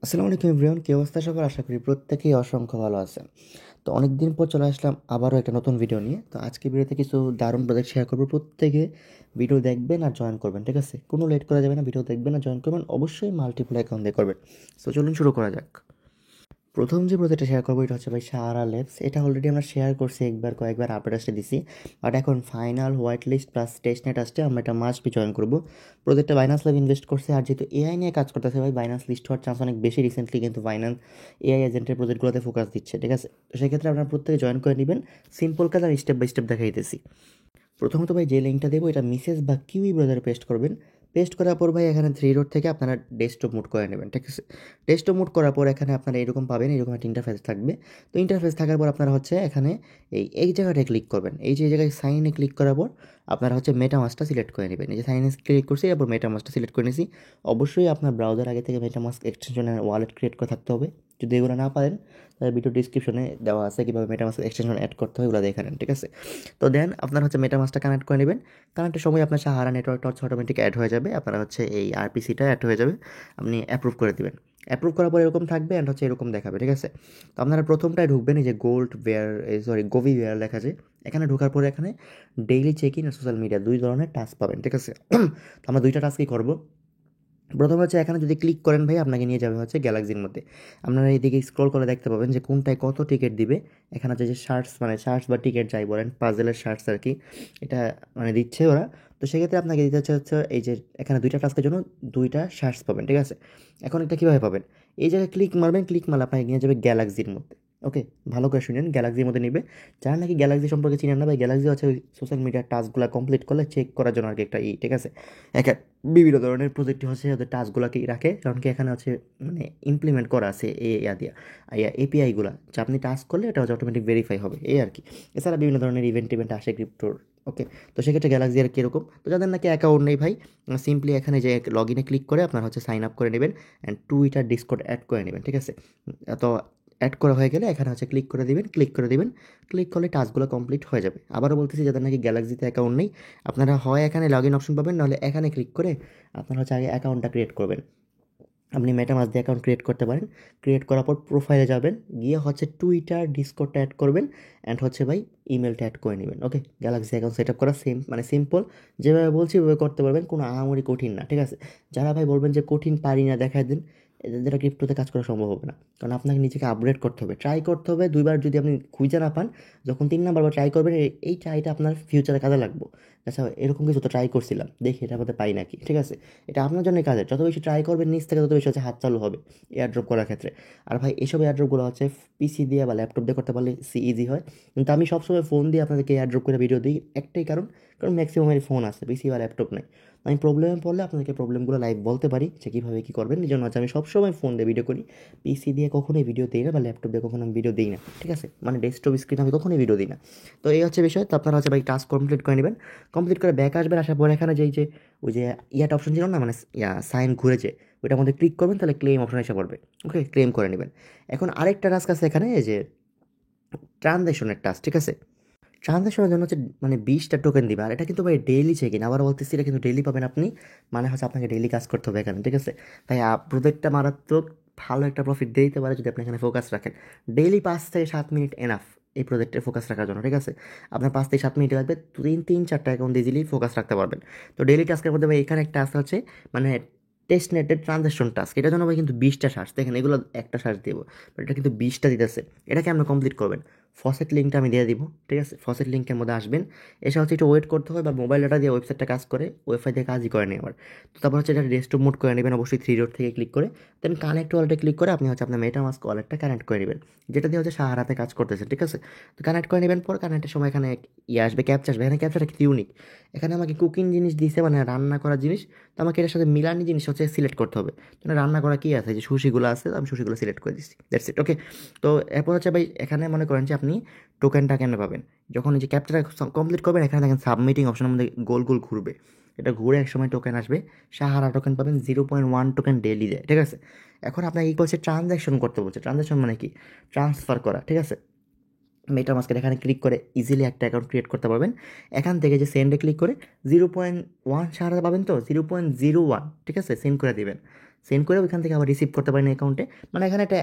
আসসালামু আলাইকুম এভরিওয়ান, কি অবস্থা সবার? আশা করি প্রত্যেকেই অসংখ্য ভালো আছেন। তো অনেক দিন পর চলে আসলাম আবারও একটা নতুন ভিডিও নিয়ে। তো আজকে ভিডিওতে কিছু দারুণ প্রজেক্ট শেয়ার করবো। প্রত্যেকে ভিডিও দেখবেন আর জয়েন করবেন, ঠিক আছে? কোনো লেট করা যাবে না, ভিডিও দেখবেন আর জয়েন করবেন, অবশ্যই মাল্টিপল অ্যাকাউন্ট দিয়ে করবেন। তো চলুন শুরু করা যাক। প্রথম যে প্রজেক্টটা শেয়ার করবো এটা হচ্ছে ভাই সাহারা ল্যাবস। এটা অলরেডি আমরা শেয়ার করছি কয়েকবার আপডেট আসতে দিছি, বাট এখন final white list plus testnet আসছে, আমরা এটা মাস্ট বি জয়েন করবো। প্রজেক্টটা বাইনান্স ল্যাব ইনভেস্ট করছে, আর যেহেতু এআই নিয়ে কাজ করতেছে ভাই, বাইনান্স লিস্ট হওয়ার চান্স অনেক বেশি। রিসেন্টলি কিন্তু বাইনান্স এআই এজেন্টের প্রজেক্টগুলোতে ফোকাস দিচ্ছে, ঠিক আছে? তো সেক্ষেত্রে আপনারা প্রত্যেকে জয়েন করে নেবেন। সিম্পল কাজ আমি স্টেপ বাই স্টেপ দেখাই দিতেছি। প্রথমত ভাই যে লিঙ্কটা দেবো এটা মিসেস বা কিউই ব্রাউজারে পেস্ট করবেন। পেস্ট করার পর ভাই এখানে থ্রি ডট থেকে আপনারা ডেস্কটপ মুড করে নেবেন, ঠিক আছে? ডেস্কটপ মুড করার পর এখানে আপনারা এরকম পাবেন, এরকম একটা ইন্টারফেস থাকবে। তো ইন্টারফেস থাকার পর আপনারা হচ্ছে এখানে এই জায়গাটায় ক্লিক করবেন। এই যে এই জায়গায় সাইনে ক্লিক করার পর আপনারা হচ্ছে মেটামাস্কটা সিলেক্ট করে নেবেন। এই যে সাইনে ক্লিক করছি, এরপর মেটামাস্কটা সিলেক্ট করে নিয়েছি। অবশ্যই আপনার ব্রাউজার আগে থেকে মেটামাস্ক এক্সটেনশনের ওয়ালেট ক্রিয়েট করে থাকতে হবে। যদি এগুলো না পারেন তাহলে ভিডিও ডিসক্রিপশনে দেওয়া আছে কীভাবে মেটামাস্ক এক্সটেনশন অ্যাড করতে হয়, ওগুলো দেখে নেন, ঠিক আছে? তো দেন আপনার হচ্ছে মেটামাস্কটা কানেক্ট করে নেবেন। কানেক্টের সময় আপনার সাহারা নেটওয়ার্কটা হচ্ছে অটোমেটিক অ্যাড হয়ে যাবে। আপনারা হচ্ছে এই আরপিসিটা অ্যাড হয়ে যাবে, আপনি অ্যাপ্রুভ করে দিবেন। অ্যাপ্রুভ করার পর এরকম থাকবে অ্যান্ড হচ্ছে এরকম দেখাবে, ঠিক আছে? তো আপনারা প্রথমটায় ঢুকবেন, এই যে গোল্ড ওয়্যার, গোভি ওয়্যার লেখা আছে। এখানে ঢোকার পরে এখানে ডেইলি চেক ইন আর সোশ্যাল মিডিয়া দুই ধরনের টাস্ক পাবেন, ঠিক আছে? তো আমরা দুইটা টাস্কই করবো। প্রথম হচ্ছে এখানে যদি ক্লিক করেন ভাই, আপনাকে নিয়ে যাবে হচ্ছে গ্যালাক্সির মধ্যে। আপনারা এইদিকে স্ক্রল করে দেখতে পাবেন যে কোনটায় কত টিকিট দিবে। এখানে হচ্ছে যে শার্টস, মানে শার্টস বা টিকিট যাই বলেন, পাজেলের শার্টস আর কি, এটা মানে দিচ্ছে ওরা। তো সেক্ষেত্রে আপনাকে দিতে হচ্ছে এই যে এখানে দুইটা টাস্কের জন্য দুইটা শার্টস পাবেন, ঠিক আছে? এখন এটা কীভাবে পাবেন? এই জায়গায় ক্লিক মারবেন, ক্লিক মারলে আপনাকে নিয়ে যাবে গ্যালাক্সির মধ্যে। ওকে, ভালো করে শুনেন, গ্যালাক্সির মধ্যে নিবে। যারা নাকি গ্যালাক্সি সম্পর্কে চিনেন না ভাই, গ্যালাক্সি হচ্ছে ওই সোশ্যাল মিডিয়ার টাস্কগুলো কমপ্লিট করলে চেক করার জন্য আর কি একটা ঠিক আছে? একা বিভিন্ন ধরনের প্রজেক্ট হচ্ছে ওদের টাস্কগুলোকে রাখে, কারণ কি এখানে হচ্ছে মানে ইমপ্লিমেন্ট করা আছে এপিআইগুলো, যা আপনি টাস্ক করলে এটা হচ্ছে অটোমেটিক ভেরিফাই হবে, এই আর কি। এছাড়া বিভিন্ন ধরনের ইভেন্ট আসে ক্রিপ্টোর। ওকে, তো সেক্ষেত্রে গ্যালাক্সি আর কীরকম, তো যাদের নাকি অ্যাকাউন্ট নেই ভাই, সিম্পলি এখানে যে লগ ইনে ক্লিক করে আপনার হচ্ছে সাইন আপ করে নেবেন অ্যান্ড টুইটার ডিসকর্ড অ্যাড করে নেবেন, ঠিক আছে? তো অ্যাড করা হয়ে গেলে এখানে হচ্ছে ক্লিক করে দিবেন, ক্লিক করলে টাস্কগুলো কমপ্লিট হয়ে যাবে। আবারও বলতেছি, যাদের নাকি গ্যালাক্সিতে অ্যাকাউন্ট নেই, আপনারা হয় এখানে লগ ইন অপশন পাবেন, নাহলে এখানে ক্লিক করে আপনারা হচ্ছে আগে অ্যাকাউন্টটা ক্রিয়েট করবেন। আপনি মেটামাস্ক দিয়ে অ্যাকাউন্ট ক্রিয়েট করতে পারেন। ক্রিয়েট করার পর প্রোফাইলে যাবেন, গিয়ে হচ্ছে টুইটার ডিসকর্ডটা অ্যাড করবেন অ্যান্ড হচ্ছে ভাই ইমেলটা অ্যাড করে নেবেন। ওকে, গ্যালাক্সি অ্যাকাউন্ট সেট আপ করা মানে সিম্পল, যেভাবে বলছি ওইভাবে করতে পারবেন, কোনো আহামরি কঠিন না, ঠিক আছে? যারা ভাই বলবেন যে কঠিন পারি না দেখায় দিন, এদের ক্রিপ্টোতে কাজ করা সম্ভব হবে না, কারণ আপনাকে নিজেকে আপগ্রেড করতে হবে, ট্রাই করতে হবে। দুইবার যদি আপনি খুঁজে না পান, যখন 3 নাম্বার ট্রাই করবেন, এই ট্রাইটা আপনার ফিউচারে কাজে লাগবে। আচ্ছা, এরকম কিছু তো ট্রাই করছিলাম, দেখি এটা আমাদের পাই নাকি, ঠিক আছে? এটা আপনার জন্য কাজের, যত বেশি ট্রাই করবেন নিজ থেকে তত বেশি হচ্ছে হাত চালু হবে এয়ারড্রপ করার ক্ষেত্রে। আর ভাই এসব এয়ারড্রপগুলো হচ্ছে পিসি দিয়ে বা ল্যাপটপ দিয়ে করতে পারলে ইজি হয়, কিন্তু আমি সবসময় ফোন দিয়ে আপনাদেরকে এয়ারড্রপ করে ভিডিও দিই, একটাই কারণ, কারণ ম্যাক্সিমামের ফোন আছে, পিসি বা ল্যাপটপ নাই। আমি প্রবলেমে পড়লে আপনাদেরকে প্রবলেমগুলো লাইভ বলতে পারি যে কীভাবে কী করবেন। এই জন্য হচ্ছে আমি সবসময় ফোন দিয়ে ভিডিও করি, পিসি দিয়ে কখনোই ভিডিও দিই না, বা ল্যাপটপ দিয়ে কখনো আমি ভিডিও দিই না, ঠিক আছে? মানে ডেস্কটপ স্ক্রিন আমি কখনোই ভিডিও দিই না। তো এই হচ্ছে বিষয়। তো আপনারা হচ্ছে ভাই টাস্ক কমপ্লিট করে নেবেন, কমপ্লিট করে ব্যাক আসবেন। আসার পর এখানে যে ওই যে ইয়াটা অপশন ছিল না, মানে সাইন ঘুরেছে, ওইটার মধ্যে ক্লিক করবেন, তাহলে ক্লেম অপশন এসে পড়বে। ওকে, ক্লেম করে নেবেন। এখন আরেকটা টাস্ক আছে এখানে, এই যে ট্রানজ্যাকশনের টাস্ক, ঠিক আছে? ট্রানজ্যাকশনের জন্য হচ্ছে মানে 20টা টোকেন দিবে, আর এটা কিন্তু ভাই ডেইলি চেক ইন, আবার বলতেছি এটা কিন্তু ডেইলি পাবেন আপনি, মানে হচ্ছে আপনাকে ডেইলি কাজ করতে হবে এখানে, ঠিক আছে? ভাই প্রজেক্টটা মারাত্মক, ভালো একটা প্রফিট দিতে পারে যদি আপনি এখানে ফোকাস রাখেন। ডেইলি 5 থেকে 7 মিনিট এনাফ এই প্রজেক্টে ফোকাস রাখার জন্য, ঠিক আছে? আপনার 5 থেকে 7 মিনিট লাগবে, 3-4টা অ্যাকাউন্ট ইজিলি ফোকাস রাখতে পারবেন। তো ডেইলি টাস্কের মধ্যে ভাই এখানে একটা টাস্ক হচ্ছে মানে টেস্ট নেটের ট্রানজ্যাকশন টাস্ক, এটার জন্য ভাই কিন্তু 20টা সার্চ, দেখেন এগুলো একটা সার্চ দিব, বাট এটা কিন্তু 20টা দিতেছে। এটাকে আপনি কমপ্লিট করবেন। ফসেট লিঙ্কটা আমি দিয়ে দিব, ঠিক আছে? ফসেট লিঙ্কের মধ্যে আসবেন, এসে হচ্ছে একটু ওয়েট করতে হয়, বা মোবাইল ডাটা দিয়ে ওয়েবসাইটটা কাজ করে, ওয়েবসাইট দিয়ে কাজই করে নেই আবার। তো তারপর হচ্ছে এটা ডেস্কটপ মোড করে নেবেন, অবশ্যই থ্রি ডট থেকে ক্লিক করে, দেন কানেক্ট ওয়ালেটে ক্লিক করে আপনি হচ্ছে আপনার মেটামাস্ক ওয়ালেটটা কানেক্ট করে নেবেন, যেটা দিয়ে হচ্ছে সাহারাতে কাজ করতেছে, ঠিক আছে? তো কানেক্ট করে নেবেন পর, কানেক্টের সময় এখানে আসবে, ক্যাপচা আসবে। এখানে ক্যাপচাটা কিন্তু ইউনিক, এখানে আমাকে কুকিং জিনিস দিয়েছে, মানে রান্না করার জিনিস। তো আমাকে এটার সাথে মিলানি জিনিস হচ্ছে সিলেক্ট করতে হবে। মানে রান্না করা কী আছে, যে সুশিগুলো আছে, আমি সুশিগুলো সিলেক্ট করে দিচ্ছি, দ্যাটস ইট। ওকে, তো এরপর হচ্ছে ভাই এখানে মনে করেন যে আপনি টোকেনটা কেন পাবেন, যখন এই যে ক্যাপচারটা কমপ্লিট করবেন, এখানে দেখেন সাবমিটিং অপশনের মধ্যে গোল গোল ঘুরবে, এটা ঘুরে এক সময় টোকেন আসবে। সাহারা টোকেন পাবেন 0.1 টোকেন ডেইলি দেয়, ঠিক আছে? এখন আপনাকে কী করছে, ট্রানজ্যাকশন করতে বলছে। ট্রানজ্যাকশন মানে কি? ট্রান্সফার করা, ঠিক আছে? মেটামাস্কের এখানে ক্লিক করে ইজিলি একটা অ্যাকাউন্ট ক্রিয়েট করতে পারবেন। এখান থেকে যে সেন্ডে ক্লিক করে 0.1 সাহারা পাবেন, তো 0.01, ঠিক আছে? সেন্ড করে দিবেন। সেন্ড করে ওইখান থেকে আবার রিসিভ করতে পারেন অ্যাকাউন্টে। মানে এখানে একটা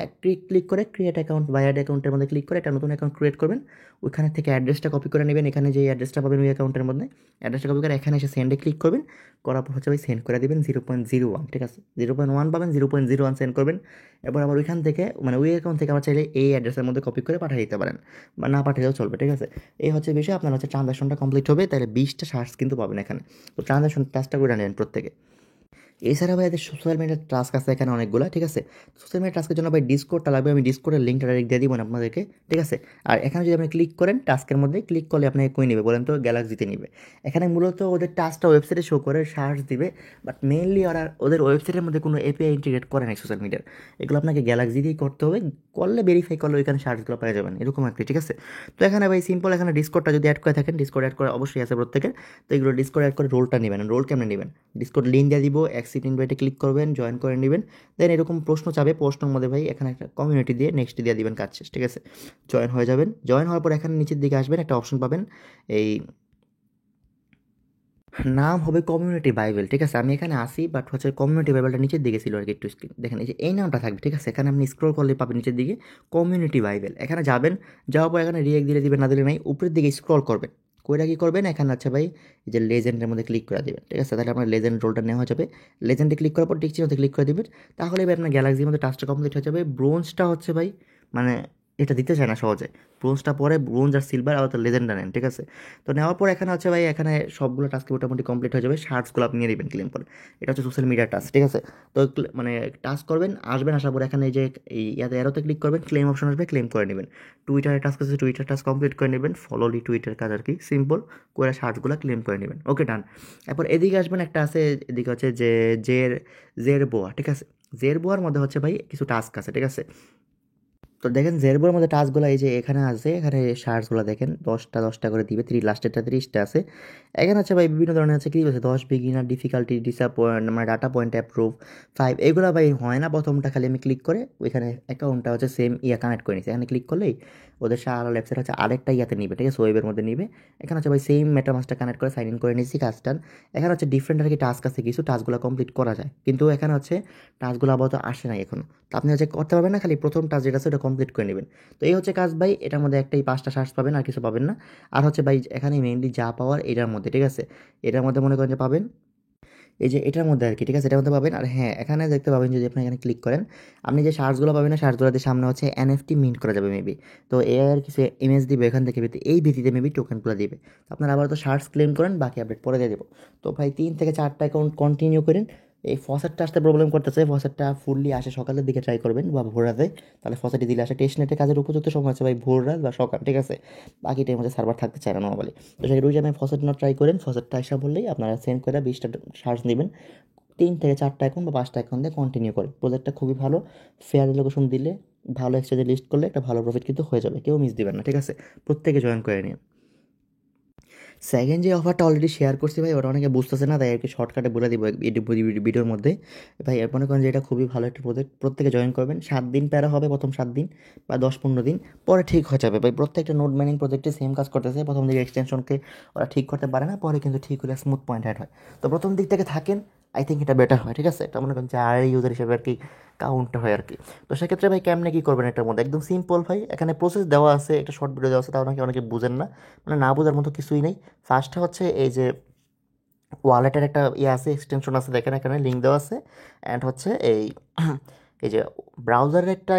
ক্লিক করে ক্রিয়েট অ্যাকাউন্ট বা অ্যাড অ্যাকাউন্টের মধ্যে ক্লিক করে একটা নতুন অ্যাকাউন্ট ক্রিয়েট করবেন। ওইখানে থেকে অ্যাড্রেসটা কপি করে নেবেন, এখানে যে অ্যাড্রেসটা পাবেন ওই অ্যাকাউন্টের মধ্যে অ্যাড্রেসটা কপি করে এখানে এসে সেন্ডে ক্লিক করবেন। করার পর হচ্ছে ভাই সেন্ড করে দেবেন 0.01, ঠিক আছে? 0.1 পাবেন, 0.01 সেন্ড করবেন। এবার আবার ওইখান থেকে মানে ওই অ্যাকাউন্ট থেকে আবার চাইলে এই অ্যাড্রেসের মধ্যে কপি করে পাঠিয়ে দিতে পারেন, বা না পাঠালেও চলবে, ঠিক আছে? এই হচ্ছে বিষয়, আপনার হচ্ছে ট্রানজাকশনটা কমপ্লিট হবে, তাহলে 20টা শার্টস কিন্তু পাবেন এখানে। তো ট্রানজাকশন টাস্কটা করে নেবেন প্রত্যেকে। এছাড়া ভাই এদের সোশ্যাল মিডিয়ার টাস্ক আছে এখানে অনেকগুলো, ঠিক আছে? সোশ্যাল মিডিয়া টাস্কের জন্য ভাই ডিসকোডটা লাগবে, আমি ডিসকোডের লিঙ্কটা ডাইরেক্ট দিয়ে দিব না আপনাদেরকে, ঠিক আছে? আর এখানে যদি আপনি ক্লিক করেন টাস্কের মধ্যে ক্লিক করলে আপনাকে কই নেবে বলেন তো? গ্যালাক্সিতে নিবে। এখানে মূলত ওদের টাস্কটা ওয়েবসাইটে শো করে, সার্চ দিবে, বাট মেইনলি ওরা ওদের ওয়েবসাইটের মধ্যে কোনো এপিআই ইন্টিগ্রেট করে নাই সোশ্যাল মিডিয়ার। এগুলো আপনাকে গ্যালাক্সি দিয়েই করতে হবে, করলে ভেরিফাই করলে ওইখানে সার্চগুলো পেয়ে যাবেন, এরকম আর কি, ঠিক আছে? তো এখানে ভাই সিম্পল, এখানে ডিসকোডটা যদি অ্যাড করে থাকেন, ডিসকোড অ্যাড করে অবশ্যই আছে প্রত্যেকের। তো এগুলো ডিসকোড অ্যাড করে রোলটা নেবেন। রোল কেমনে নেবেন? ডিসকোড লিঙ্ক দিয়ে দিব, অ্যাকসেপ্ট ইনভাইটে ক্লিক করবেন, জয়েন করে নেবেন। দেন এরকম প্রশ্ন চাবে, প্রশ্নের মধ্যে ভাই এখানে একটা কমিউনিটি দিয়ে নেক্সট দিয়ে দিবেন, কাজ শেষ, ঠিক আছে? জয়েন হয়ে যাবেন। জয়েন হওয়ার পর এখানে নিচের দিকে আসবেন, একটা অপশন পাবেন, এই নাম হবে কমিউনিটি বাইবেল, ঠিক আছে? আমি এখানে আসি, বাট হচ্ছে কমিউনিটি বাইবেলটা নিচের দিকে ছিল আর কি, একটু দেখেন এই যে এই নামটা থাকবে, ঠিক আছে? এখানে আপনি স্ক্রল করলে পাবেন নিচের দিকে কমিউনিটি বাইবেল, এখানে যাবেন। যাওয়ার পর এখানে রিয়েক্ট দিলে দিবেন, না দিলে নাই, উপরের দিকে স্ক্রল করবেন। কইরা কি করবেন, এখানে আছে ভাই এই যে লেজেন্ডের মধ্যে ক্লিক করে দেবেন, ঠিক আছে? তাহলে আপনার লেজেন্ড রোলটা নেওয়া হয়ে যাবে। লেজেন্ডে ক্লিক করার পর টিক চিহ্নতে ক্লিক করে দেবেন, তাহলে ভাই আপনার গ্যালাক্সির মধ্যে টাস্কটা কমপ্লিট হয়ে যাবে। ব্রোঞ্জটা হচ্ছে ভাই মানে এটা দিতে চায় না সহজে, ব্রোঞ্জটা পরে ব্রোঞ্জ আর সিলভার আর তো লেজেন্ডটা নেন, ঠিক আছে? তো নেওয়ার পর এখানে হচ্ছে ভাই এখানে সবগুলো টাস্ক মোটামুটি কমপ্লিট হয়ে যাবে, শার্টসগুলো আপনি নিয়ে নেবেন ক্লেম করে। এটা হচ্ছে সোশ্যাল মিডিয়ার টাস্ক, ঠিক আছে? তো মানে টাস্ক করবেন, আসবেন, আসার পর এখানে এই যে এই ইয়াতে এরোতে ক্লিক করবেন, ক্লেম অপশন আসবে, ক্লেম করে নেবেন। টুইটারের টাস্ক আছে, টুইটার টাস্ক কমপ্লিট করে নেবেন, ফলোলি টুইটার কাজ আর কি, সিম্পল করে শার্টসগুলো ক্লেম করে নেবেন। ওকে, ডান। এরপর এদিকে আসবেন, একটা আছে এদিকে হচ্ছে যে জের জের বোয়া, ঠিক আছে? জের বোয়ার মধ্যে হচ্ছে ভাই কিছু টাস্ক আছে, ঠিক আছে? তো দেখেন জেরবোর মধ্যে টাস্কগুলো এই যে এখানে আছে, এখানে শার্টসগুলো দেখেন 10টা করে দিবে, লাস্টেরটা 30টা আছে। এখানে হচ্ছে ভাই বিভিন্ন ধরনের আছে, কি বলছে 10 বিগিনার ডিফিকাল্টি ডিসঅ্যাপয়েন্ট মানে ডাটা পয়েন্ট অ্যাপ্রুভ 5, এগুলো ভাই হয় না। প্রথমটা খালি আমি ক্লিক করে ওইখানে অ্যাকাউন্টটা হচ্ছে সেম কানেক্ট করে নিচ্ছি, এখানে ক্লিক করলেই ওদের সারা ওয়েবসাইট হচ্ছে আরেকটা নিবে, ঠিক আছে? ওয়েবের মধ্যে নিবে। এখানে হচ্ছে ভাই সেম মেটামাস্কটা কানেক্ট করে সাইন ইন করে নিচ্ছি, কাজটা। এখানে হচ্ছে ডিফারেন্ট আর কি টাস্ক আছে, কিছু টাস্কগুলো কমপ্লিট করা যায়, কিন্তু এখানে হচ্ছে টাস্কগুলো আপাতত আসে নাই এখনো। তো আপনি হচ্ছে করতে পারবেন না, খালি প্রথম টাস্ক যেটা আছে ওটা কমপ্লিট করে নেবেন। তো এই হচ্ছে কাজ ভাই, এটার মধ্যে একটাই 5টা শার্টস পাবেন, আর কিছু পাবেন না। আর হচ্ছে ভাই এখানে মেইনলি যা পাওয়ার এটার মধ্যে, ঠিক আছে? এটার মধ্যে মনে করেন যে পাবেন এই যে এটার মধ্যে আর কি, ঠিক আছে? এটার মধ্যে পাবেন। আর হ্যাঁ, এখানে দেখতে পাবেন যদি আপনি এখানে ক্লিক করেন, আপনি যে শার্টসগুলো পাবেন না, শার্টসগুলোতে সামনে হচ্ছে এনএফটি মিন্ট করা যাবে মেবি। তো এর কিছু ইমেজ দিবে এখান থেকে, এই ভিত্তিতে মেবি টোকেনগুলো দিবে। তো আপনারা আবার তো শার্টস ক্লেম করেন, বাকি আপডেট পরে দিয়ে দেবো। তো ভাই 3 থেকে 4টা অ্যাকাউন্ট কন্টিনিউ করেন। এই ফসেটটা আসতে প্রবলেম করতেছে, ফসেটটা ফুললি আসে সকালের দিকে ট্রাই করবেন বা ভোর রাতে, তাহলে ফসেটই দিলে আসে। টেস্টনেটে কাজের উপযুক্ত সময় আছে ভাই ভোর রাত বা সকাল, ঠিক আছে? বাকি টাইম হচ্ছে সার্ভার থাকতে চায় না নর্মালি। তো সেই রুই আমি ফসেট না ট্রাই করেন, ফসেটটা আসা বললেই আপনারা সেন্ড করে 20টা শার্টস নেবেন। 3 থেকে 4টা অ্যাকাউন্ট বা 5টা অ্যাকাউন্ট দিয়ে কন্টিনিউ করে প্রজেক্টটা খুবই ভালো। ফেয়ার লোকেশন দিলে, ভালো এক্সচেঞ্জে লিস্ট করলে একটা ভালো প্রফিট কিন্তু হয়ে যাবে, কেউ মিস দিবেন না, ঠিক আছে? প্রত্যেকে জয়েন করে নিন। সেকেন্ড যে অফারটা অলরেডি শেয়ার করছি ভাই, ওটা অনেকে বুঝতেছে না, তাই আর কি শর্টকাটে বলে দিব ভিডিওর মধ্যে। ভাই মনে করেন যে এটা খুবই ভালো একটা প্রজেক্ট, প্রত্যেকে জয়েন করবেন। 7 দিন প্যারা হবে, প্রথম 7 দিন বা 10-15 দিন পরে ঠিক হয়ে যাবে ভাই। প্রত্যেকটা নোট মাইনিং প্রজেক্টে সেম কাজ করতেছে, প্রথম দিকে এক্সটেনশনকে ওরা ঠিক করতে পারে না, পরে কিন্তু ঠিক হলে স্মুথ পয়েন্ট অ্যাড হয়। তো প্রথম দিক থেকে থাকেন, আই থিঙ্ক এটা বেটার হয়, ঠিক আছে? এটা মনে করেন যে আর ইউজার হিসেবে আর কি কাউন্ট হয় আর কি। তো সেক্ষেত্রে ভাই কেমনে কী করবেন এটার মধ্যে, একদম সিম্পল ভাই, এখানে প্রসেস দেওয়া আছে, একটা শর্ট ভিডিও দেওয়া আছে, তাও নাকি অনেকে বুঝেন না, মানে না বোঝার মতো কিছুই নেই। ফার্স্টটা হচ্ছে এই যে ওয়ালেটের একটা আছে, এক্সটেনশন আছে, দেখেন এখানে লিঙ্ক দেওয়া আছে। অ্যান্ড হচ্ছে এই এই যে ব্রাউজারের একটা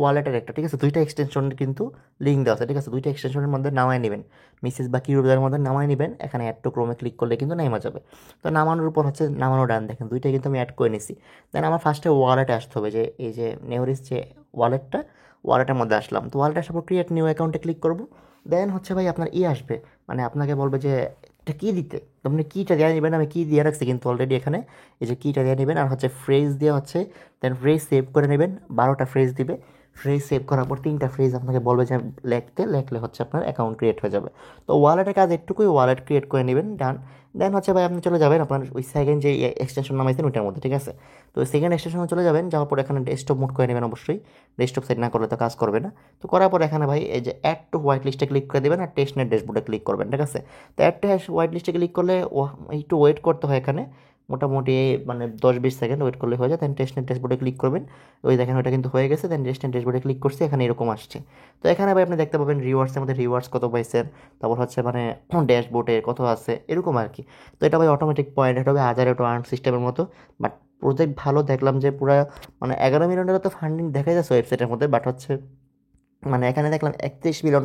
ওয়ালেটের একটা, ঠিক আছে? 2টা এক্সটেনশনের কিন্তু লিঙ্ক দেওয়া আছে, ঠিক আছে? 2টা এক্সটেনশনের মধ্যে নামায় নেবেন, মিসেস বা কিউবের মধ্যে নামায় নেবেন। এখানে অ্যাড টু ক্রোমে ক্লিক করলে কিন্তু নামা যাবে। তো নামানোর উপর হচ্ছে নামানো ডান, দেখেন 2টাই কিন্তু আমি অ্যাড করে নিছি। দেন আমার ফার্স্টে ওয়ালেটে আসতে হবে, যে এই যে নেওরিস যে ওয়ালেটটা, ওয়ালেটের মধ্যে আসলাম। তো ওয়ালেট আসার পর ক্রিয়েট নিউ অ্যাকাউন্টে ক্লিক করবো। দেন হচ্ছে ভাই আপনার আসবে, মানে আপনাকে বলবে যে এটা কী দিতে, তো আপনি কীটা দেওয়া নেবেন, আমি কী দিয়ে রাখছি কিন্তু অলরেডি এখানে। এই যে কীটা দিয়ে নেবেন, আর হচ্ছে ফ্রেজ দিয়ে হচ্ছে, দেন ফ্রেজ সেভ করে নেবেন। 12টা ফ্রেজ দিবে, ফ্রেজ সেভ করার পর 3টা ফ্রেজ আপনাকে বলবে যে লেখলে হচ্ছে আপনার অ্যাকাউন্ট ক্রিয়েট হয়ে যাবে। তো ওয়ালেটের কাজ একটুকুই, ওয়ালেট ক্রিয়েট করে নেবেন, ডান। দেন হচ্ছে ভাই আপনি চলে যাবেন আপনার ওই সেকেন্ড যে এক্সটেনশন নামাইছেন ওইটার মধ্যে, ঠিক আছে? তো সেকেন্ড এক্সটেনশনে চলে যাবেন, যাওয়ার পর এখানে ডেস্কটপ মোড করে নেবেন অবশ্যই, ডেস্কটপ সেট না করলে তো কাজ করবে না। তো করার পর এখানে ভাই এই যে অ্যাড টু হোয়াইট লিস্টে ক্লিক করে দেবেন, আর টেস্টনেট ড্যাশবোর্ডে ক্লিক করবেন, ঠিক আছে? তো অ্যাড টু হোয়াইট লিস্টে ক্লিক করলে একটু ওয়েট করতে হয় এখানে, মোটামুটি মানে 10-20 সেকেন্ড ওয়েট করলে হয়ে যায়। দেন টেস্টনেট ড্যাশবোর্ডে ক্লিক করবেন, ওই দেখেন ওটা কিন্তু হয়ে গেছে। দেন টেস্টনেট ড্যাশবোর্ডে ক্লিক করছি, এখানে এরকম আসছে। তো এখানে ভাই আপনি দেখতে পাবেন রিওয়ার্ডসের মধ্যে রিওয়ার্ডস কত পাইছেন, তারপর হচ্ছে মানে ড্যাশবোর্ডে কত আছে এরকম আর কি। তো এটা ভাই অটোমেটিক পয়েন্ট হবে 1000 টু আর্ন সিস্টেমের মতো। বাট প্রজেক্ট ভালো, দেখলাম যে পুরা মানে 11 মিলিয়ন ডলার তো ফান্ডিং দেখা যাচ্ছে ওয়েবসাইটের মধ্যে, বাট হচ্ছে মানে এখানে দেখলাম $31 মিলিয়ন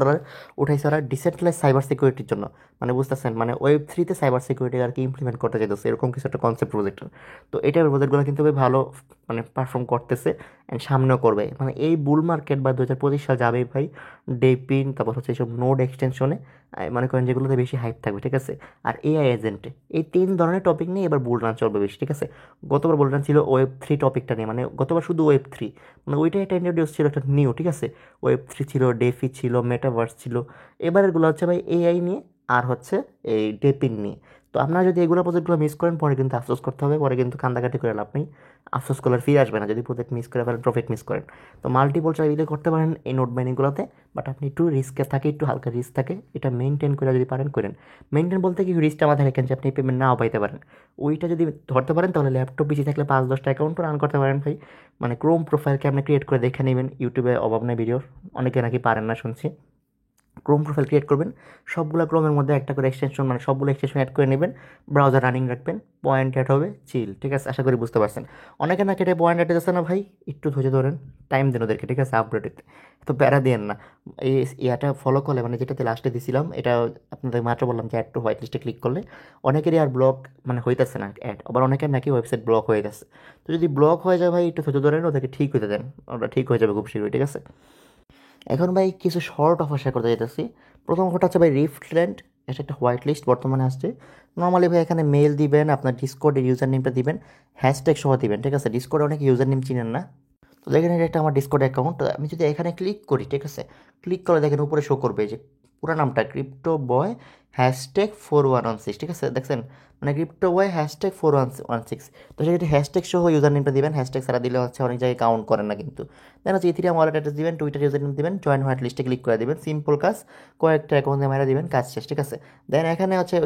উঠাইছে ওরা ডিসেন্ট্রালাইজ সাইবার সিকিউরিটির জন্য। মানে বুঝতেছেন, মানে ওয়েব 3-তে সাইবার সিকিউরিটি আর কি ইমপ্লিমেন্ট করতে চাইতেছে, এরকম কিছু একটা কনসেপ্ট প্রজেক্টের। তো এই টাইপের প্রজেক্টগুলো কিন্তু খুবই ভালো মানে পারফর্ম করতেছে, অ্যান্ড সামনেও করবে। মানে এই বুল মার্কেট বা 2025 সাল যাবেই ভাই ডেপিন, তারপর হচ্ছে এইসব নোড এক্সটেনশনে মনে করেন যেগুলোতে বেশি হাইপ থাকবে, ঠিক আছে। আর এআই এজেন্টে এই 3 ধরনের টপিক নিয়ে এবার বুল রান চলবে বেশি, ঠিক আছে। গতবার বুল রান ছিল ওয়েব 3 টপিকটা নিয়ে, মানে গতবার শুধু ওয়েব 3, মানে ওইটাই একটা ইন্ট্রোডিউস ছিল একটা নিউ, ঠিক আছে। ওয়েব 3 ছিল, ডেফি ছিল, মেটাভার্স ছিল। এবারেরগুলো হচ্ছে ভাই এআই নিয়ে আর হচ্ছে এই ডেপিং নিয়ে। তো আপনারা যদি এগুলো প্রজেক্টগুলো মিস করেন পরে কিন্তু আফসোস করতে হবে, পরে কিন্তু কান্দাকাটি করে লাভ নেই। আফসোস করলে আর ফিরে আসবে না যদি প্রজেক্ট মিস করে ফেলেন, প্রফিট মিস করেন। তো মাল্টিপল চাইলে করতে পারেন এই নোট বাইনিংগুলোতে, বাট আপনি একটু রিস্কে থাকে, একটু হালকা রিস্ক থাকে, এটা মেনটেন করে যদি পারেন করেন। মেনটেন বলতে কি, রিস্কটা মাথায় রেখেন যে আপনি পেমেন্ট নাও পাইতে পারেন। ওইটা যদি ধরতে পারেন তাহলে ল্যাপটপ বেশি থাকলে 5-10টা অ্যাকাউন্টও রান করতে পারেন ভাই। মানে ক্রোম প্রোফাইলকে আপনি ক্রিয়েট করে দেখে নেবেন, ইউটিউবে অভাব নেই ভিডিওর, অনেকে নাকি পারেন না শুনছি। ক্রোম প্রোফাইল ক্রিয়েট করবেন, সবগুলো ক্রোমের মধ্যে একটা করে এক্সটেনশন, মানে সবগুলো এক্সটেনশন অ্যাড করে নেবেন, ব্রাউজার রানিং রাখবেন, পয়েন্ট অ্যাড হবে, চিল, ঠিক আছে। আশা করি বুঝতে পারছেন। অনেকে না কেটে পয়েন্ট অ্যাড যাচ্ছে না ভাই, একটু ধৈর্য ধরেন, টাইম দেন ওদেরকে, ঠিক আছে, আপডেট দিতে। তো প্যারা দিয়েন না। এই ইয়াটা ফলো করলে, মানে যেটাতে লাস্টে দিছিলাম, এটা আপনাদের মাত্র বললাম যে অ্যাড টু হোয়াইট লিস্টে ক্লিক করলে অনেকেরই আর ব্লক মানে হইতেছে না অ্যাড, আবার অনেকের নাকি ওয়েবসাইট ব্লক হয়ে গেছে। তো যদি ব্লক হয়ে যায় ভাই, একটু ধৈর্য ধরেন, ওদেরকে ঠিক হতে দেন, ওটা ঠিক হয়ে যাবে খুব শীঘ্রই, ঠিক আছে। এখন ভাই কিছু শর্ট অফার শেয়ার করতে যেতেছি। প্রথম অফারটা হচ্ছে ভাই রিফ্টল্যান্ড, এটা একটা হোয়াইট লিস্ট বর্তমানে আসছে। নর্মালি ভাই এখানে মেল দিবেন, আপনার ডিসকর্ডের ইউজার নেমটা দিবেন, হ্যাশট্যাগ সহ দিবেন, ঠিক আছে। ডিসকর্ডে অনেক ইউজার নেম চিনেন না। তো দেখেন এটা একটা আমার ডিসকর্ড অ্যাকাউন্ট, আমি যদি এখানে ক্লিক করি, ঠিক আছে, ক্লিক করে দেখেন উপরে শো করবে যে পুরো নামটা ক্রিপ্টো বয় #4116, ঠিক আছে, দেখছেন, মানে ক্রিপ্টো বয় #4116। তো সেক্ষেত্রে হ্যাশট্যাগ সহ ইউজার নেমটা দিবেন, হ্যাশট্যাগ ছাড়া দিলে হচ্ছে অনেক জায়গায় কাউন্ট করেন না কিন্তু। দেন হচ্ছে ইথিরিয়াম ওয়ালেট অ্যাড্রেস দিবেন, টুইটার ইউজার নেম দিবেন, জয়েন হোয়াইট লিস্টে ক্লিক করে দিবেন, সিম্পল কাজ, কয়েকটা অ্যাকাউন্টে মারা দিবেন, কাজ শেষ, ঠিক আছে। দেন এখানে হচ্ছে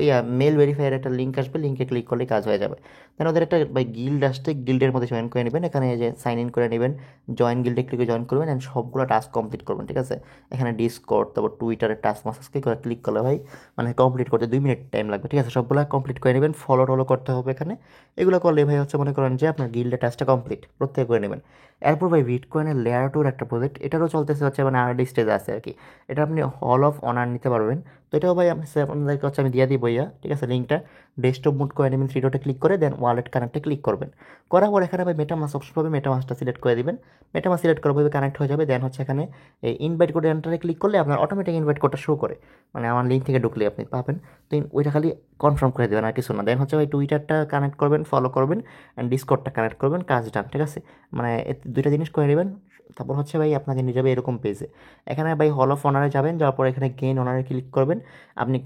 মেল ভেরিফাইয়ের একটা লিঙ্ক আসবে, লিঙ্কে ক্লিক করলে কাজ হয়ে যাবে। দেন ওদের একটা ভাই গিল্ড আসছে, গিল্ডের মধ্যে জয়েন করে নেবেন, এখানে যে সাইন ইন করে নেবেন, জয়েন গিল্ডে ক্লিকে জয়েন করবেন, অ্যান্ড সবগুলো টাস্ক কমপ্লিট করবেন, ঠিক আছে। এখানে ডিসকর্ড, তারপর টুইটারের টাস্ক মাসাজকে করে ক্লিক করলে ভাই মানে কমপ্লিট করতে 2 মিনিট টাইম লাগবে, ঠিক আছে। সবগুলো কমপ্লিট করে নেবেন, ফলো টলো করতে হবে এখানে। এগুলো করলে ভাই হচ্ছে মনে করেন যে আপনার গিল্ডের টাস্কটা কমপ্লিট প্রত্যেকে করে নেবেন। এরপর ভাই বিটকয়েনের লেয়ার 2 একটা প্রজেক্ট, এটারও চলতেছে হচ্ছে মানে আর্লি স্টেজে আছে আর কি। এটা আপনি হল অফ অনার নিতে পারবেন। তো এটাও ভাই আপনাদেরকে হচ্ছে আমি দিয়ে দিই বইয়া, ঠিক আছে, লিঙ্কটা। ডেস্কটপ মুড করে নেবেন, 3 ডটে ক্লিক করে দেন ওয়ালেট কানেক্টে ক্লিক করবেন। করার পর এখানে ভাই মেটামাস অপশন পাবে, মেটামাসটা সিলেক্ট করে দিবেন। মেটামাস সিলেক্ট করার পর কানেক্ট হয়ে যাবে। দেন হচ্ছে এখানে এই ইনভাইট কোড এন্টারে ক্লিক করলে আপনার অটোমেটিক ইনভাইট কোডটা শো করে, মানে আমার লিঙ্ক থেকে ঢুকলে আপনি পাবেন। তো ওইটা খালি কনফার্ম করে দেবেন, আর কিছু না। দেন হচ্ছে ভাই টুইটারটা কানেক্ট করবেন, ফলো করবেন, অ্যান্ড ডিসকর্ডটা কানেক্ট করবেন, কাজ ডান, ঠিক আছে। মানে দুইটা জিনিস করে নেবেন। তারপর হচ্ছে ভাই আপনাকে নিয়ে যাবে এরকম পেজে। এখানে ভাই হল অফ অনারে যাবেন, যাওয়ার পর এখানে গেইন অনারে ক্লিক করবেন, আপনি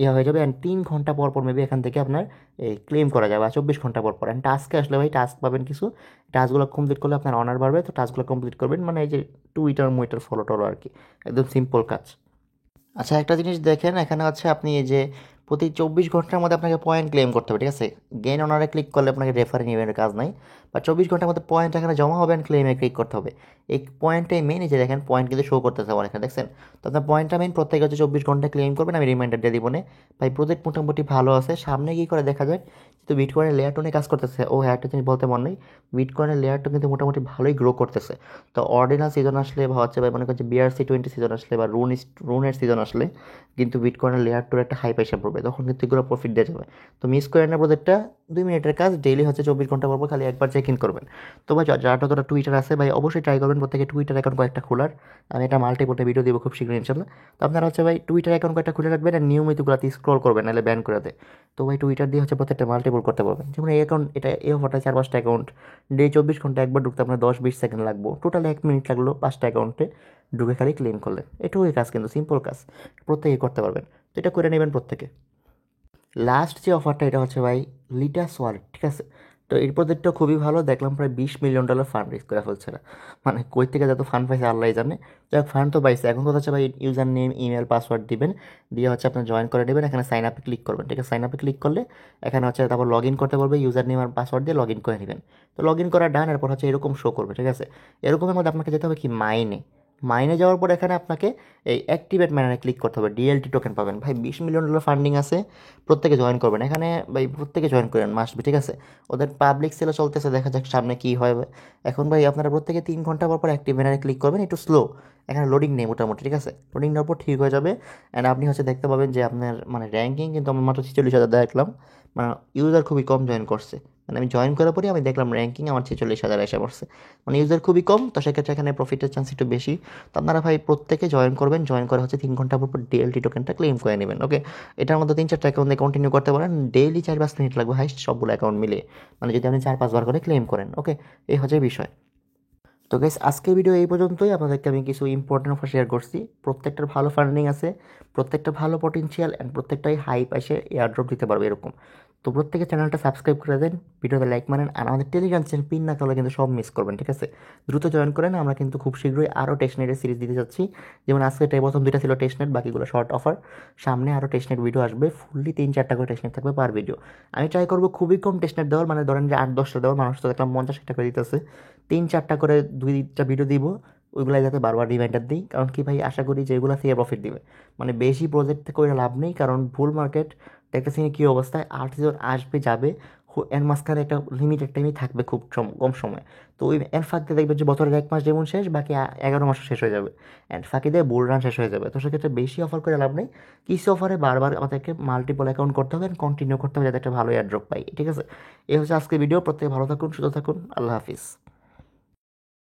ইয়ে হয়ে যাবে। অ্যান্ড 3 ঘন্টা পর পর মেবি এখান থেকে আপনার এই ক্লেম করা যাবে, আর 24 ঘন্টা পর পর। অ্যান্ড টাস্কে আসলে ভাই টাস্ক পাবেন কিছু, টাস্কগুলো কমপ্লিট করলে আপনার অনার বাড়বে। তো টাস্কগুলো কমপ্লিট করবেন, মানে এই যে টুইটার মুইটার ফলো টলো আর কি, একদম সিম্পল কাজ। আচ্ছা একটা জিনিস দেখেন, এখানে হচ্ছে আপনি এই যে প্রতি 24 ঘন্টার মধ্যে আপনাকে পয়েন্ট ক্লেম করতে হবে, ঠিক আছে। গেইন অনারে ক্লিক করলে আপনাকে রেফারিং ইভেন্টের কাজ নাই, বা 24 ঘন্টার মধ্যে পয়েন্ট এখানে জমা হবে, ক্লেমে ক্লিক করতে হবে। এই পয়েন্টটাই মেন, এই যে দেখেন পয়েন্ট কিন্তু শো করতেছে আমার এখানে, দেখছেন। তো আপনার পয়েন্টটা মেন, প্রত্যেকে হচ্ছে 24 ঘন্টা ক্লেম করবেন, আমি রিমাইন্ডার দিয়ে দিব না। ভাই প্রজেক্ট মোটামুটি ভালো আছে, সামনে কী করে দেখা যায়। তো বিটকয়েনের লেয়ার 2 নিয়ে কাজ করতেছে। ও হ্যাঁ, একটা জিনিস বলতে মনে নেই, বিটকয়েনের লেয়ার 2 কিন্তু মোটামুটি ভালোই গ্রো করতেছে। তো অর্ডিনাল সিজন আসলে বা হচ্ছে ভাই মনে করছে BRC20 সিজন আসলে বা রুনের সিজন আসলে কিন্তু বিটকয়েনের লেয়ার 2 একটা হাই পয়সা পড়বে, তখন কিন্তু এগুলো প্রফিট দেওয়া যাবে। তো মিস করেন না প্রজেক্টটা, 2 মিনিটের কাজ, ডেইলি হচ্ছে 24 ঘন্টা পর পর খালি একবার চেক ইন করবেন। তো ভাই যারা যতটা টুইটার আছে ভাই অবশ্যই ট্রাই করবেন প্রত্যেকে টুইটার অ্যাকাউন্ট কয়েকটা খোলার। আমি এটা মাল্টিপোর্টে ভিডিও দিব খুব শীঘ্রই ইনশাল্লাহ। তো আপনারা হচ্ছে ভাই টুইটার অ্যাকাউন্ট কয়েকটা খুলে রাখবেন, আর নিয়মিতগুলোতে স্ক্রল করবেন, নাহলে ব্যান করে দেয়। তো ভাই টুইটার দিয়ে হচ্ছে প্রত্যেকটা মাল্টিপল করতে পারবেন। যেমন এই অ্যাকাউন্ট, এটা এই অফারটা 4-5টা অ্যাকাউন্ট, ডে 24 ঘন্টা একবার ঢুকতে আপনার 10-20 সেকেন্ড লাগবো, টোটাল 1 মিনিট লাগলো 5টা অ্যাকাউন্টে ঢুকে খালি ক্লেম করলেন। এটুকুই কাজ, কিন্তু সিম্পল কাজ, প্রত্যেকে করতে পারবেন। তো এটা করে নেবেন প্রত্যেকে। লাস্ট যে অফারটা এটা হচ্ছে ভাই লিটাস ওয়ালেট, ঠিক আছে। তো তো এই প্রজেক্টটা খুবই ভালো, দেখলাম প্রায় $20 মিলিয়ন ফান্ড রেজ করে ফেলছে না, মানে কই থেকে যত ফান্ড পাইছে আল্লাহ জানে। তো ফান্ড তো পাইছে, এখন কথা হচ্ছে ভাই ইউজার নেম ইমেল পাসওয়ার্ড দিবেন, দিয়ে হচ্ছে আপনার জয়েন করে নেবেন, এখানে সাইন আপে ক্লিক করবেন, ঠিক আছে? সাইন আপে ক্লিক করলে এখানে হচ্ছে তারপর লগ ইন করতে বলবে, ইউজার নেম আর পাসওয়ার্ড দিয়ে লগ ইন করে নেবেন। তো লগ ইন করা ডান, এরপর হচ্ছে এরকম শো করবে, ঠিক আছে? এরকমের মধ্যে আপনাকে যেতে হবে কি মাইনে, মাইনে যাওয়ার পর এখানে আপনাকে এই অ্যাক্টিভেট ম্যানারে ক্লিক করতে হবে, ডিএলটি টোকেন পাবেন ভাই। $20 মিলিয়ন ফান্ডিং আছে, প্রত্যেকে জয়েন করবেন এখানে ভাই, প্রত্যেকে জয়েন করেন মাস্ট বি, ঠিক আছে? ওদের পাবলিক সেলও চলতেছে, দেখা যাক সামনে কী হয়। এখন ভাই আপনারা প্রত্যেকে 3 ঘন্টা পর পর অ্যাক্টিভ ব্যানারে ক্লিক করবেন, একটু স্লো, এখানে লোডিং নেই মোটামুটি, ঠিক আছে? লোডিং নেওয়ার পর ঠিক হয়ে যাবে। অ্যান্ড আপনি হচ্ছে দেখতে পাবেন যে আপনার মানে র্যাঙ্কিং কিন্তু আমার মাত্র 46,000 দেখলাম, মানে ইউজার খুবই কম জয়েন করছে। মানে আমি জয়েন করার পরে আমি দেখলাম র্যাঙ্কিং আমার 46,000 এসে পড়ছে, মানে ইউজার খুবই কম। তো সেক্ষেত্রে এখানে প্রফিটের চান্স একটু বেশি। তো আপনারা ভাই প্রত্যেকে জয়েন করবেন, জয়েন করে হচ্ছে 3 ঘন্টা পর পর ডিএলটি টোকেনটা ক্লেম করে নেবেন, ওকে? এটার মধ্যে 3-4টা অ্যাকাউন্ট দিয়ে কন্টিনিউ করতে পারেন, ডেইলি 4-5 মিনিট লাগবে হাইস্ট সবগুলো অ্যাকাউন্ট মিলে, মানে যদি আপনি 4-5 বার করে ক্লেম করেন, ওকে? এই হচ্ছে বিষয়। তো গাইস আজকের ভিডিও এই পর্যন্তই, আপনাদেরকে আমি কিছু ইম্পর্টেন্ট অফার শেয়ার করছি, প্রত্যেকটার ভালো ফান্ডিং আছে, প্রত্যেকটা ভালো পটেনশিয়াল, অ্যান্ড প্রত্যেকটাই হাইপ এসে এয়ারড্রপ দিতে পারবে এরকম। তো প্রত্যেকে চ্যানেলটা সাবস্ক্রাইব করে দেন, ভিডিওতে লাইক মারেন, আর আমাদের টেলিগ্রাম চ্যানেল পিন না করলে কিন্তু সব মিস করবেন, ঠিক আছে? দ্রুত জয়েন করেন, আমরা কিন্তু খুব শীঘ্রই আরও টেস্টনেটের সিরিজ দিতে যাচ্ছি। যেমন আজকে এটাই প্রথম 2টা ছিল টেস্টনেট, বাকিগুলো শর্ট অফার। সামনে আরও টেস্টনেট ভিডিও আসবে, ফুললি 3-4টা করে টেস্টনেট থাকবে পার ভিডিও। আমি ট্রাই করবো খুবই কম টেস্টনেট দেওয়ার, মানে ধরেন যে 8-10টা দেওয়ার, মানুষ তো দেখলাম 50-60 করে দিতেছে। 3-4টা করে 2টা ভিডিও দিব, ওইগুলাই যাতে বারবার রিমাইন্ডার দিই, কারণ কি ভাই আশা করি যে এগুলো থেকে প্রফিট দিবে। মানে বেশি প্রজেক্ট করে লাভ নেই, কারণ বুল মার্কেট দেখতেছি কী অবস্থায়, 8 জন আসবে যাবে, এর মাঝখানে একটা লিমিটেড টাইমই থাকবে, খুব কম সময়। তো ওই এর ফাঁকে দেখবেন যে বছরের 1 মাস যেমন শেষ, বাকি 11 মাস শেষ হয়ে যাবে, অ্যান্ড ফাঁকি দিয়ে বুল রান শেষ হয়ে যাবে। তো সেক্ষেত্রে বেশি অফার করে লাভ নেই, কিছু অফারে বারবার আমাদেরকে মাল্টিপল অ্যাকাউন্ট করতে হবে, কন্টিনিউ করতে হবে, যাতে একটা ভালো এয়ারড্রপ পাই, ঠিক আছে? এই হচ্ছে আজকের ভিডিও, প্রত্যেকে ভালো থাকুন, সুস্থ থাকুন, আল্লাহ হাফিজ।